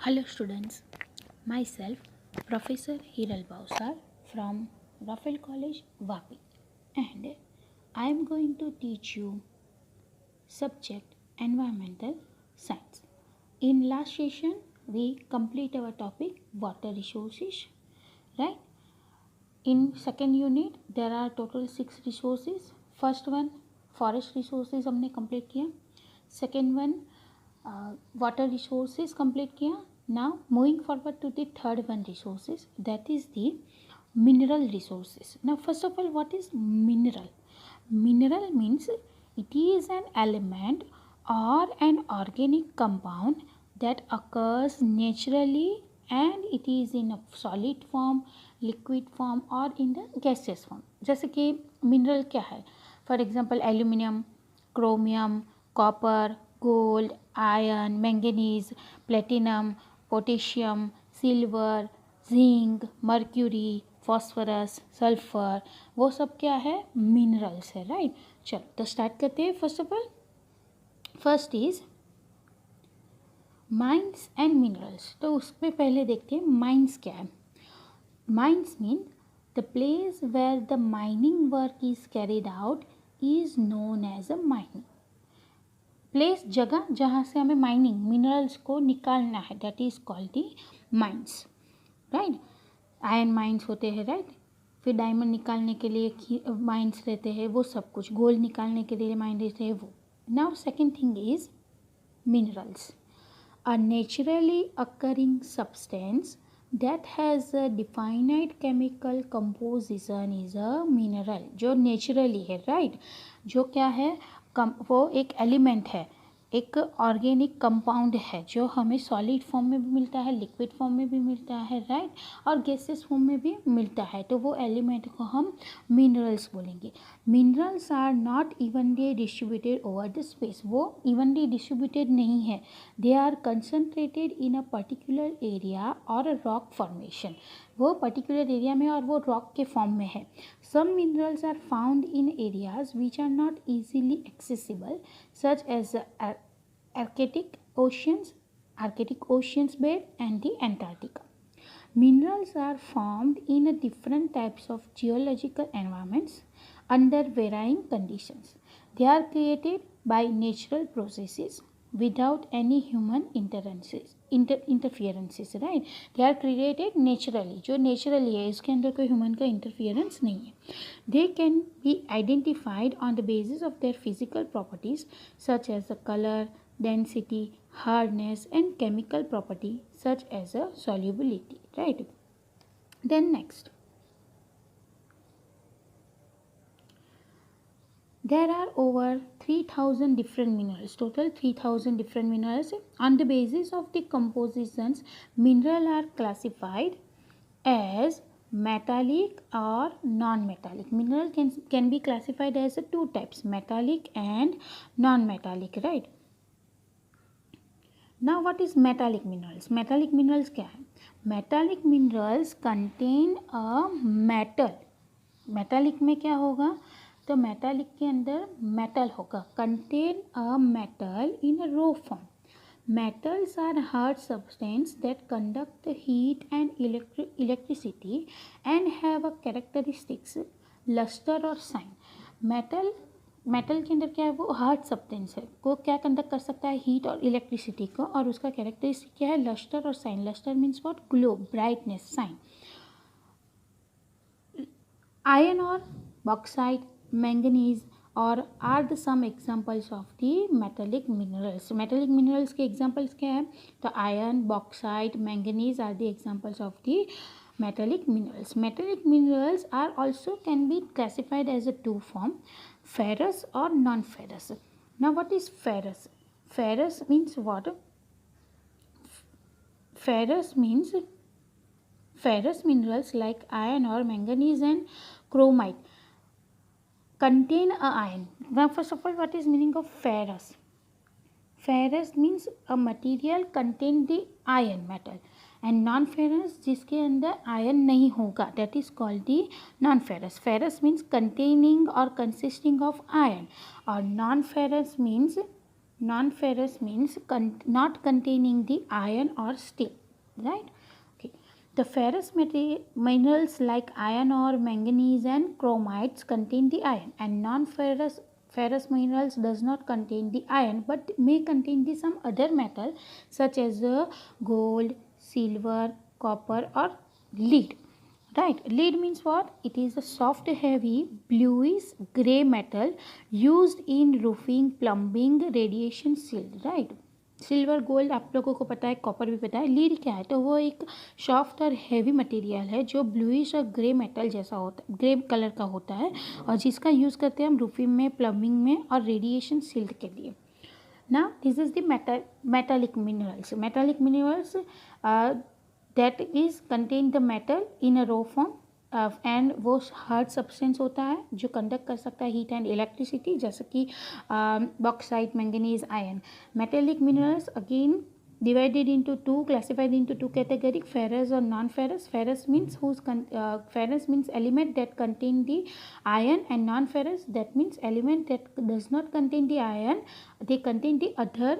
Hello students, myself Professor Hiral Bausar from Rafael College, Vapi, and I am going to teach you subject environmental science. In last session we complete our topic water resources, right? In second unit there are total 6 resources. First one forest resources हमने complete किया. Second one water resources complete किया. Now moving forward to the third one resources, that is the mineral resources. Now first of all, what is mineral? Mineral means it is an element or an organic compound that occurs naturally and it is in a solid form, liquid form or in the gaseous form. जैसे कि mineral क्या है? For example aluminium, chromium, copper, gold, iron, manganese, platinum, potassium, silver, zinc, mercury, phosphorus, sulfur, वो सब क्या है? Minerals है, right? चलो तो स्टार्ट करते हैं. First of all, first is mines and minerals. तो उसमें पहले देखते हैं माइंस क्या है. Mines mean the place where the mining work is carried out is known as a mining place. जगह जहाँ से हमें माइनिंग मिनरल्स को निकालना है, that is called the mines, right? Iron mines होते हैं, राइट? फिर डायमंड निकालने के लिए माइंस रहते हैं, वो सब कुछ. गोल्ड निकालने के लिए माइंस रहते हैं, वो. Now second thing is minerals. A naturally occurring substance that has a definite chemical composition is a mineral. जो naturally है, right? जो क्या है, वो एक एलिमेंट है, एक ऑर्गेनिक कंपाउंड है जो हमें सॉलिड फॉर्म में भी मिलता है, लिक्विड फॉर्म में भी मिलता है, राइट? और गैसेस फॉर्म में भी मिलता है. तो वो एलिमेंट को हम मिनरल्स बोलेंगे. Minerals are not evenly distributed over the space. वो इवनली डिस्ट्रीब्यूटेड नहीं है. They are concentrated in a particular area और अ रॉक फॉर्मेशन. वो पर्टिकुलर एरिया में और वो रॉक के फॉर्म में है. Some minerals are found in areas which are not easily accessible, such as the Arctic oceans bed and the Antarctica. Minerals are formed in different types of geological environments under varying conditions. They are created by natural processes without any human interferences, right? They are created naturally. जो naturally है, इसके अंदर कोई human का interference नहीं है. They can be identified on the basis of their physical properties such as the color, density, hardness and chemical property such as a solubility, right? Then next, there are over 3000 different minerals, total 3000 different minerals. On the basis of the compositions, minerals are classified as metallic or non-metallic. Mineral can be classified as two types, metallic and non-metallic, right? Now what is metallic minerals? Metallic minerals क्या है? Metallic minerals contain a metal. metallic में क्या होगा? तो metallic के अंदर metal होगा. Contain a metal in a raw form. Metals are hard substances that conduct heat and electricity and have a characteristics luster और shine. मेटल के अंदर क्या है? वो हार्ड सब्सटेंस है, वो क्या कंडक्ट कर सकता है? हीट और इलेक्ट्रिसिटी को. और उसका कैरेक्टरिस्टिक क्या है? लस्टर और shine. Lustre means what? Glow, brightness, shine. Iron और बॉक्साइट, मैंगनीज और are the some examples of the metallic minerals. Metallic minerals के एग्जाम्पल्स क्या है? तो iron, bauxite, manganese are the examples of the metallic minerals. Metallic minerals are also can be classified as a two form, ferrous or non-ferrous. Now what is ferrous? Ferrous means what? Ferrous means ferrous minerals like iron or manganese and chromite contain a iron. Now first of all, what is meaning of ferrous? Ferrous means a material contain the iron metal and non-ferrous जिसके अंदर ion नहीं होगा, that is called the non-ferrous. Ferrous means containing or consisting of iron और non-ferrous means Non-ferrous means not containing the iron or steel, right? Okay. The ferrous minerals like iron ore, manganese and chromites contain the iron, and non-ferrous ferrous minerals does not contain the iron but may contain the some other metal such as gold, silver, copper or lead. Right, lead means what? It is a soft, heavy, bluish gray metal used in roofing, plumbing, radiation shield. Right. Silver gold आप लोगों को पता है, copper भी पता है. Lead क्या है? तो वो एक सॉफ्ट और हैवी मटेरियल है जो ब्लूइश और ग्रे मेटल जैसा होता है, ग्रे कलर का होता है, और जिसका यूज़ करते हैं हम रूफिंग में, प्लम्बिंग में और रेडिएशन शील्ड के लिए. Now this is the metallic minerals. Metallic minerals that is contain the metal in a raw form and वो हार्ड सब्सटेंस होता है जो कंडक्ट कर सकता है हीट एंड इलेक्ट्रिसिटी, जैसे कि bauxite, manganese, iron. Metallic minerals again divided into two, classified into two category, ferrous or non-ferrous. Ferrous means ferrous means element that contain the iron, and non-ferrous that means element that does not contain the iron, they contain the other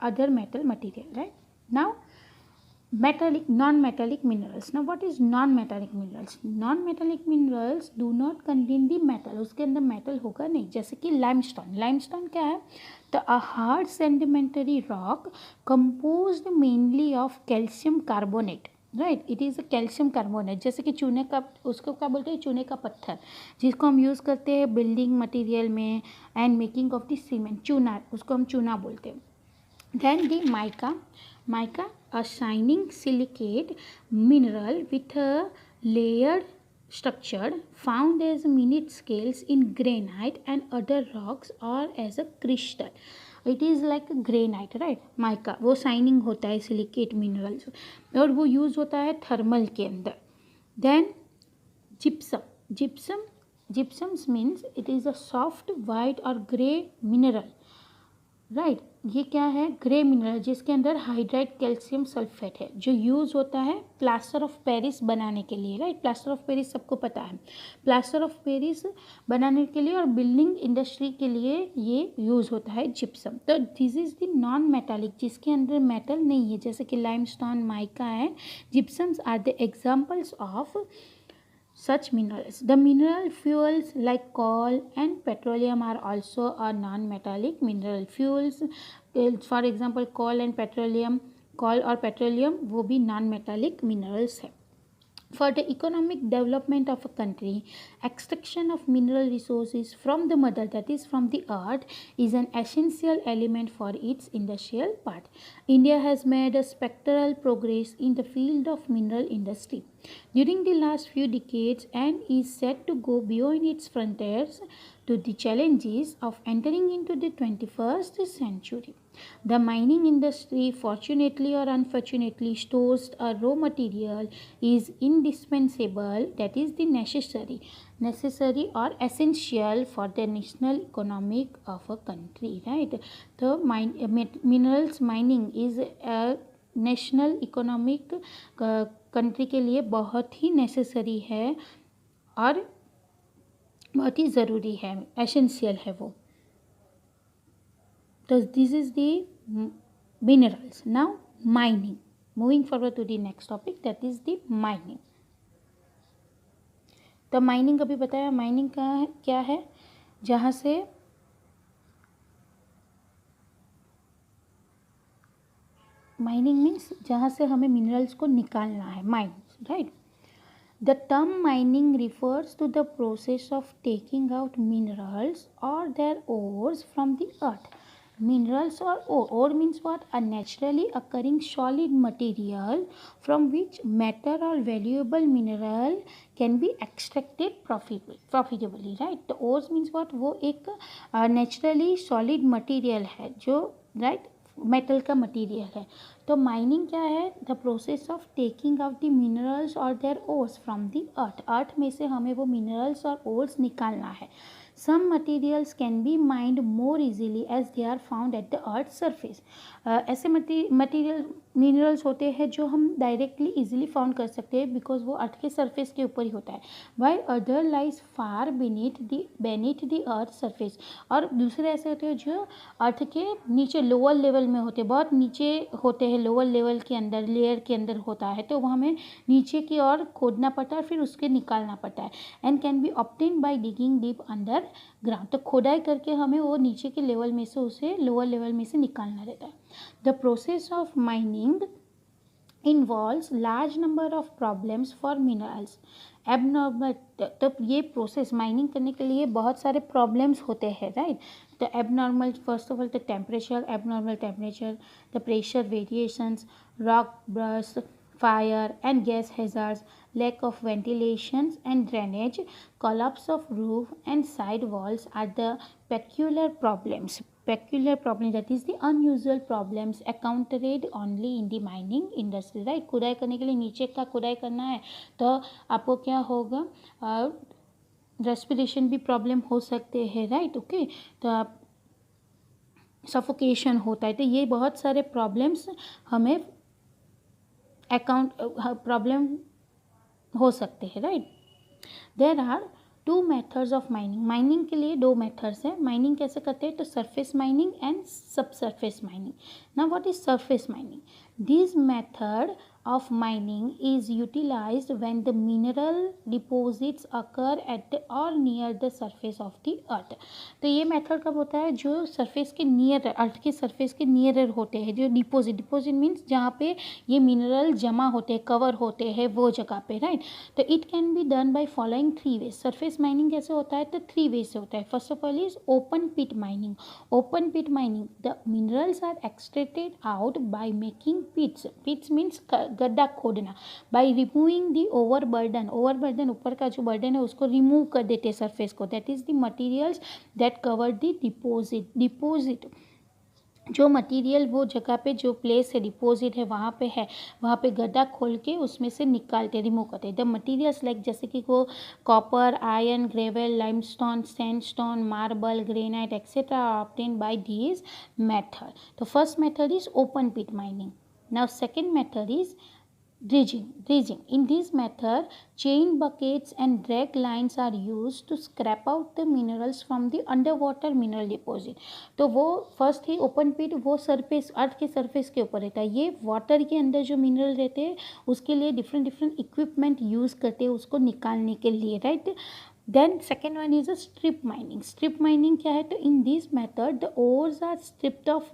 other metal material, right? Now metallic, non-metallic minerals. Now what is non-metallic minerals? Non-metallic minerals do not contain the metal, उसके अंदर metal होगा नहीं. जैसे कि limestone. limestone क्या है? A hard sedimentary rock composed mainly of calcium carbonate. Right, it is a calcium carbonate. जैसे कि चूने का, उसको क्या बोलते हैं? चूने का पत्थर, जिसको हम यूज़ करते हैं बिल्डिंग मटेरियल में and making of the cement. चूना, उसको हम चूना बोलते हैं. Then the mica, a shining silicate mineral with a layered structure found as minute scales in granite and other rocks or as a crystal. It is like a granite, right? mica वो shining होता है silicate mineral और वो use होता है thermal के अंदर. Then gypsum means it is a soft white or grey mineral. Right, ये क्या है? ग्रे मिनरल जिसके अंदर हाइड्राइड कैल्शियम सल्फेट है, जो यूज़ होता है प्लास्टर ऑफ पेरिस बनाने के लिए. राइट, प्लास्टर ऑफ पेरिस सबको पता है. प्लास्टर ऑफ पेरिस बनाने के लिए और बिल्डिंग इंडस्ट्री के लिए ये यूज़ होता है जिप्सम. तो this is the non metallic, जिसके अंदर मेटल नहीं है, जैसे कि limestone, mica and gypsums are the examples of such minerals. The mineral fuels like coal and petroleum are also a non-metallic mineral fuels. For example, coal और petroleum वो भी non-metallic minerals है. For the economic development of a country, extraction of mineral resources from the mother, that is from the earth, is an essential element for its industrial part. India has made a spectral progress in the field of mineral industry during the last few decades and is set to go beyond its frontiers to the challenges of entering into the 21st century. The mining industry, fortunately or unfortunately, stores a raw material is indispensable, that is the necessary or essential for the national economic of a country, right? So minerals mining is a national economic country के लिए बहुत ही necessary है और बहुत ही ज़रूरी है, essential है वो. So this is the minerals. Now mining. Moving forward to the next topic, that is the mining. तो माइनिंग अभी बताया. माइनिंग क्या है? जहाँ से माइनिंग मीन्स जहाँ से हमें मिनरल्स को निकालना है, mines, right. The term mining refers to the process of taking out minerals और their ores from the earth. Minerals or ore means what? A naturally occurring solid material from which metal or valuable mineral can be extracted profitably, right? The ores means what? वो एक naturally solid material है जो, right, metal का material है तो mining क्या है? The process of taking out the minerals और their ores from the earth में से हमें वो मिनरल्स और ओर्स निकालना है. Some materials can be mined more easily as they are found at the earth's surface. ऐसे मटीरियल मिनरल्स होते हैं जो हम डायरेक्टली इजीली फाउंड कर सकते हैं बिकॉज वो अर्थ के सरफेस के ऊपर ही होता है. While other lies far beneath the earth surface. और दूसरे ऐसे होते हैं जो अर्थ के नीचे लोअर लेवल में होते हैं, बहुत नीचे होते हैं, लोअर लेवल के अंदर, लेयर के अंदर होता है. तो वो हमें नीचे की ओर खोदना पड़ता है, फिर उसके निकालना पड़ता है. And can be obtain bye digging deep under ground. तो खोदाई करके हमें वो नीचे के लेवल में से उसे लोअर लेवल में से निकालना रहता है. The process of mining involves large number of problems for minerals. Abnormal, तो ये प्रोसेस माइनिंग करने के लिए बहुत सारे प्रॉब्लम्स होते हैं, राइट. तो abnormal, first of all the temperature, abnormal temperature, the pressure variations, rock burst, fire and gas hazards, lack of ventilation and drainage, collapse of roof and side walls are the peculiar problems. Peculiar problem, that is the unusual problems encountered only in the mining industry, right. खुदाई करने के लिए नीचे का खुदाई करना है तो आपको क्या होगा, रेस्पिरेशन भी प्रॉब्लम हो सकते हैं, राइट. ओके, तो आप सफोकेशन होता है. तो ये बहुत सारे प्रॉब्लम्स हमें प्रॉब्लम हो सकते हैं, right. There are 2 methods of mining. Mining के लिए 2 मेथड्स हैं. माइनिंग कैसे करते हैं? तो सरफेस माइनिंग एंड सब surface mining. Now what is surface mining? This method of mining is utilized when the mineral deposits occur at or near the surface of the earth. तो ये method कब होता है? जो सरफेस के near, अर्थ के surface के नियर होते हैं, जो डिपोजिट मीन्स जहाँ पे ये मिनरल जमा होते हैं, कवर होते हैं, वो जगह पे, राइट. तो it can be done by following 3 ways. Surface mining कैसे होता है? तो 3 वेज से होता है. First of all is open pit mining. Open pit mining, the minerals are extracted out by making pits. Pits means गड्ढा खोदना. By removing the overburden. Overburden, ऊपर का जो बर्डन है उसको रिमूव कर देते हैं सरफेस को. That is the materials that cover the deposit. जो मटेरियल वो जगह पे, जो प्लेस है, डिपॉजिट है, वहाँ पे है, वहाँ पे गड्ढा खोल के उसमें से निकालते, रिमूव करते. द मटेरियल्स लाइक जैसे कि वो copper, iron, gravel, limestone, sandstone, marble, granite etcetera are obtained by this method. तो first method is open pit mining. Now second method is dredging. In this method, chain buckets and drag lines are used to scrape out the minerals from the underwater mineral deposit. तो वो first ही open पिट, वो surface, अर्थ के surface के ऊपर रहता है. ये water के अंदर जो मिनरल रहते हैं उसके लिए डिफरेंट इक्विपमेंट यूज़ करते हैं उसको निकालने के लिए, right. Then second one is a strip mining. Strip mining क्या है? तो in this method the ores are stripped off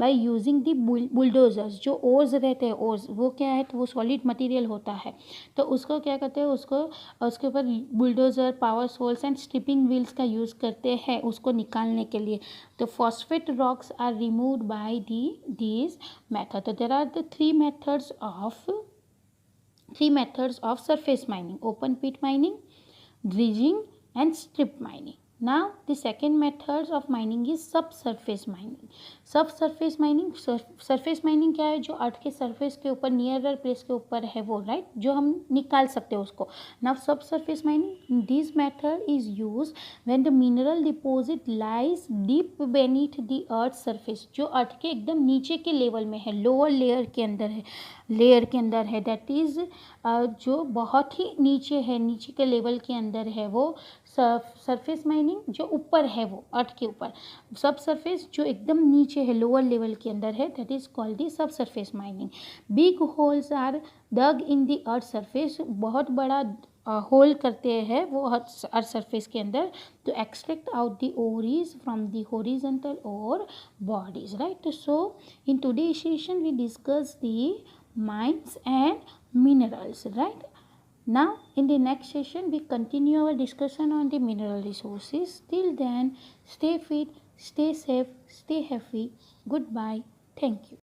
by using the bulldozers. जो ores रहते हैं, ores वो क्या है? तो वो solid material होता है. तो उसको क्या करते हैं? उसके ऊपर bulldozer, power shovels and stripping wheels का यूज़ करते हैं उसको निकालने के लिए. तो phosphate rocks are removed by this method. तो there are the 3 methods of surface mining: open pit mining, dredging and strip mining. Now the second methods of mining is subsurface mining. Subsurface mining, surface mining क्या है? जो अर्थ के surface के ऊपर, nearer place के ऊपर है वो, राइट, जो हम निकाल सकते हैं उसको. Now subsurface mining, this method is used when the mineral deposit lies deep beneath the earth's surface. जो अर्थ के एकदम नीचे के लेवल में है, लोअर लेयर के अंदर है, दैट इज जो बहुत ही नीचे है, नीचे के लेवल के अंदर है, वो सरफेस माइनिंग. जो ऊपर है वो अर्थ के ऊपर. सब सरफेस जो एकदम नीचे है, लोअर लेवल के अंदर है, that is called the subsurface mining. Big holes are dug in the earth surface. बहुत बड़ा होल करते हैं वो अर्थ सरफेस के अंदर to extract out the ores from the horizontal ore bodies, right. So in today's session we discuss the mines and minerals, right. Now in the next session we continue our discussion on the mineral resources. Till then, stay fit, stay safe, stay happy. Goodbye. Thank you.